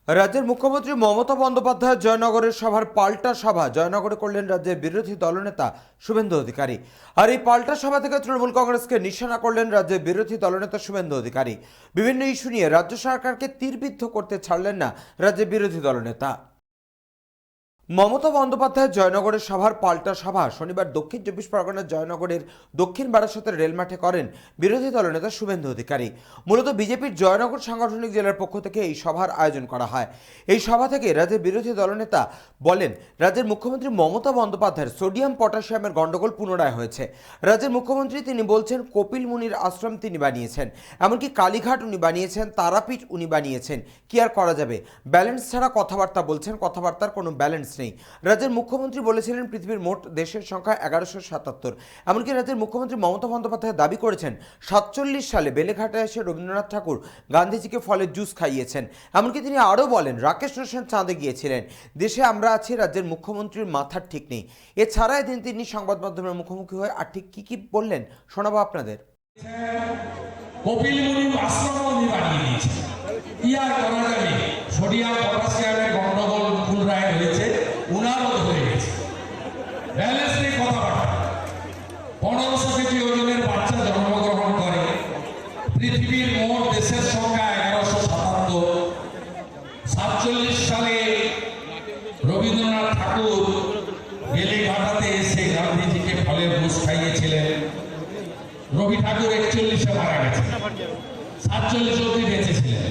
রাজ্যের মুখ্যমন্ত্রী মমতা বন্দ্যোপাধ্যায় জয়নগরের সভার পাল্টা সভা জয়নগরে করলেন রাজ্যের বিরোধী দলনেতা শুভেন্দু অধিকারী। আর এই পাল্টা সভা থেকে তৃণমূল কংগ্রেসকে নিশানা করলেন রাজ্যের বিরোধী দলনেতা শুভেন্দু অধিকারী। বিভিন্ন ইস্যু নিয়ে রাজ্য সরকারকে তীরবিদ্ধ করতে ছাড়লেন না রাজ্যের বিরোধী দলনেতা। মমতা বন্দ্যোপাধ্যায় জয়নগরের সভার পাল্টা সভা শনিবার দক্ষিণ চব্বিশ পরগনার জয়নগরের দক্ষিণ বারাসতের রেলমাঠে করেন বিরোধী দলনেতা শুভেন্দু অধিকারী। মূলত বিজেপির জয়নগর সাংগঠনিক জেলার পক্ষ থেকে এই সভার আয়োজন করা হয়। এই সভা থেকে রাজ্যের বিরোধী দলনেতা বলেন, রাজ্যের মুখ্যমন্ত্রী মমতা বন্দ্যোপাধ্যায়ের সোডিয়াম পটাশিয়ামের গন্ডগোল পুনরায় হয়েছে। রাজ্যের মুখ্যমন্ত্রী তিনি বলছেন, কপিল মুনির আশ্রম তিনি বানিয়েছেন, এমনকি কালীঘাট উনি বানিয়েছেন, তারাপীঠ উনি বানিয়েছেন। কি আর করা যাবে? ব্যালেন্স ছাড়া কথাবার্তা বলছেন, কথাবার্তার কোনো ব্যালেন্স নেই। রাজ্যের মুখ্যমন্ত্রী বলেছিলেন পৃথিবীর মোট দেশের সংখ্যা 1177। এমনকি রাজ্যের মুখ্যমন্ত্রী মমতা বন্দ্যোপাধ্যায় দাবি করেছেন 47 সালে বেলেঘাটে এসে রবীন্দ্রনাথ ঠাকুর গান্ধীজিকে ফলের জুস খাইয়েছেন। এমনকি তিনি আরও বলেন, রাকেশ রোশন চাঁদে গিয়েছিলেন। দেশে আমরা আছি, রাজ্যের মুখ্যমন্ত্রীর মাথার ঠিক নেই। এছাড়া এদিন তিনি সংবাদ মাধ্যমের মুখোমুখি হয়ে আর ঠিক কি বললেন শোনাবো আপনাদের। কপিল মুনির আশ্রম বানিয়ে দিয়েছে, কি আর করা যাবে? সোডিয়াম পটাশিয়ামের গন্ডগোল পুনরায় হয়েছে, উনারও ধরে গেছে। ব্যালেন্স নেই কথাবার্তা। 1500 কেজি ওজনের বাচ্চা জন্মগ্রহণ করে। পৃথিবীর মোট দেশের সংখ্যা 1177। 47 সালে রবীন্দ্রনাথ ঠাকুর বেলেঘাটাতে এসে গান্ধীজিকে ফলের জুস খাইয়েছিলেন। রবি ঠাকুর 41-এ মারা গেছে, 47 অবধি বেঁচেছিলেন।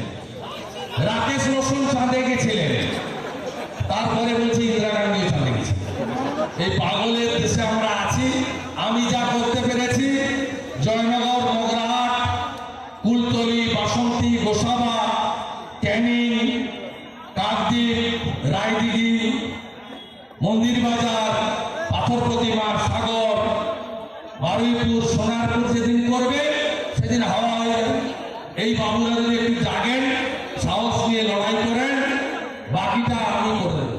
রাকেশ রোশন চাঁদে গেছিলেন, তারপরে বলছি ইন্দিরা গান্ধী চাঁদে গেছে। এই পাগলের দেশে আমরা আছি। আমি যা করতে পেরেছি, জয়নগর, মগরাহাট, কুলতলি, বাসন্তী, গোসাবা, ক্যানিং, কাকদ্বীপ, রায়দিঘি, মন্দির বাজার, পাথর প্রতিমা, সাগর, বারুইপুর, সোনারপুর যেদিন করবে সেদিন হাওয়া হয়ে যাবে। এই বাবুরা যদি একটু জাগেন, সাহস নিয়ে লড়াই করেন, বাকিটা আমি করে দেব।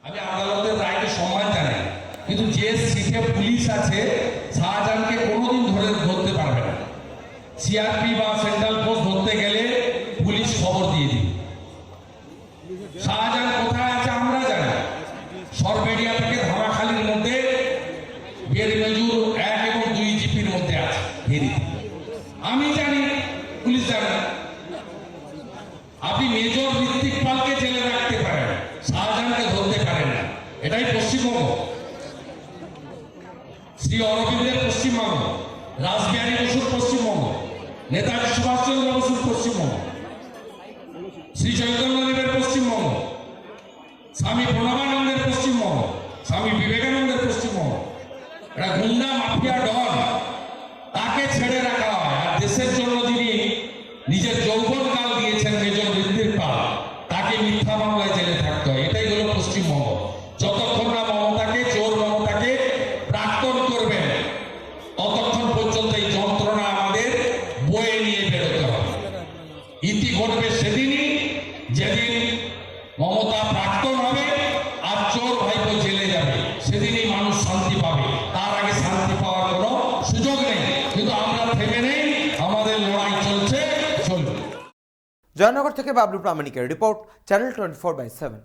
আমি আদালতের রায়কে সম্মান জানাই, কিন্তু যে সিটে পুলিশ আছে শাহজাহানকে কোনোদিন ধরতে পারবে না। সিআরপি বা সেন্ট্রাল ফোর্স ধরতে গেলে পুলিশ খবর দিয়ে দিই। শাহজাহান কোথায় আছে আমরা জানি। সরবেরিয়া থেকে ধামাখালির মধ্যে বেরমেজুর 1 এবং 2 জিপির মধ্যে আছে ফেরিতে। আমি জানি, পুলিশ জানে। আপনি মেজর ঋত্বিক পালকে জেলে রাখতে পারেন, শাহজাহানকে ধরতে পারেন না। এটাই পশ্চিমবঙ্গ। শ্রী অরবিন্দের পশ্চিমবঙ্গ, রাসবিহারী বসুর পশ্চিমবঙ্গ, নেতাজি সুভাষচন্দ্র বসুর পশ্চিমবঙ্গ, শ্রী চৈতন্যদেবের পশ্চিমবঙ্গ, স্বামী প্রণবানন্দের পশ্চিমবঙ্গ, স্বামী বিবেকানন্দের পশ্চিমবঙ্গ। এটা গুন্ডা মাফিয়া ডন, তাকে ছেড়ে রাখা হয়। আর দেশের জন্য যিনি নিজের যৌবনকাল দিয়েছেন মেজর ঋত্বিক পাল, তাকে মিথ্যা মামলায় জেলে থাকতে হয়। এটাই হলো পশ্চিমবঙ্গ। যতক্ষণ না মমতাকে, চোর মমতাকে প্রাক্তন করবেন, ততক্ষণ পর্যন্ত এই যন্ত্রণা আমাদের বয়ে নিয়ে বেরোতে হবে। ইতি ঘটবে সেদিনই, যেদিন মমতা প্রাক্তন হবে আর চোর ভাইপো জেলে যাবে। সেদিনই মানুষ শান্তি পাবে। তার আগে শান্তি পাওয়ার কোনো সুযোগ নেই। কিন্তু আমরা থেমে নেই, আমাদের লড়াই চলছে, চলবে। জয়নগর থেকে বাবলু প্রামাণিকের রিপোর্ট, চ্যানেল 24/7।